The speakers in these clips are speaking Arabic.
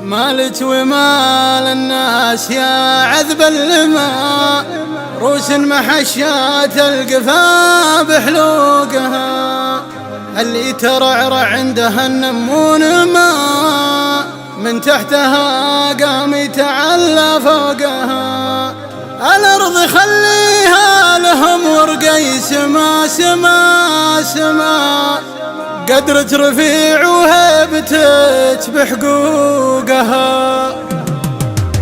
مالك ومال الناس يا عذب الماء، روس محشات القفا بحلوقها، اللي ترعرع عندها النمون ماء، من تحتها قام يتعلى فوقها. الأرض خليها لهم ورقي سما سما سما، قدرة رفيع وهيبتك بحقوقها.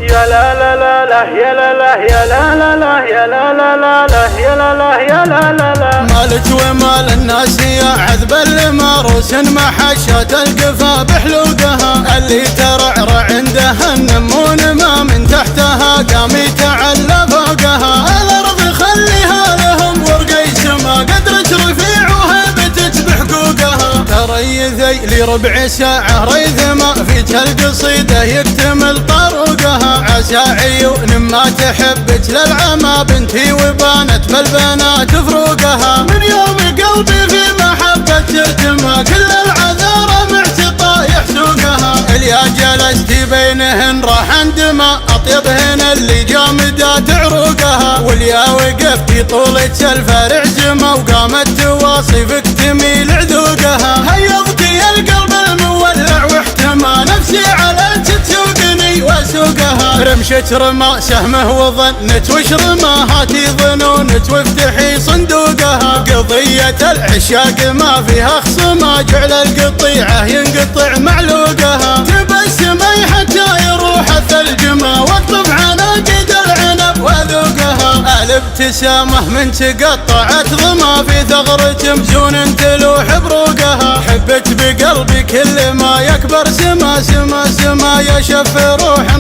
يا لا لا لا لا يا لا لا يا لا لا لا يا لا لا لا لا يا لا لا يا لا لا لا. مالك ومال الناس يا عذب الماروس محشات القفا بحلوقها، اللي ترعرع عندها النمون ما من تحتها قام يتعلى فوقها. الأرض خليها لهم ورقي سما، قدرة رفيع وهيبتك بحقوقها. تريثي لربع ساعة ريثما فيك القصيدة يكتمل طروقها، عسى عيون ما تحبك للعمى بنتي وبانت بالبنات فروقها. من يوم قلبي في محبة ارتمى كل العذارى معتطايح سوقها، اليا جلستي بينهن راح اندمى اطيبهن اللي جامدات عروقها، واليا وقفتي طولك الفرع جمى وقامت تواصفك تميل عذوقها. هيضتي القلب المولع واحتمى نفسي عليك تسوقني واسوقها. رمشت رمى سهمه وظنت وش رمى، هاتي ظنونك وافتحي صندوقها. قضية العشاق ما فيها خصما، جعل القطيعة ينقطع معلوقها. تبسمي حتى يروح الثلج ما واقطب عناقد العنب واذوقها. الابتسامة من تقطعت ضما في ثغرة مزون تلوح بروقها. حبت بقلبي كل ما يكبر سما سما سما، يشف روح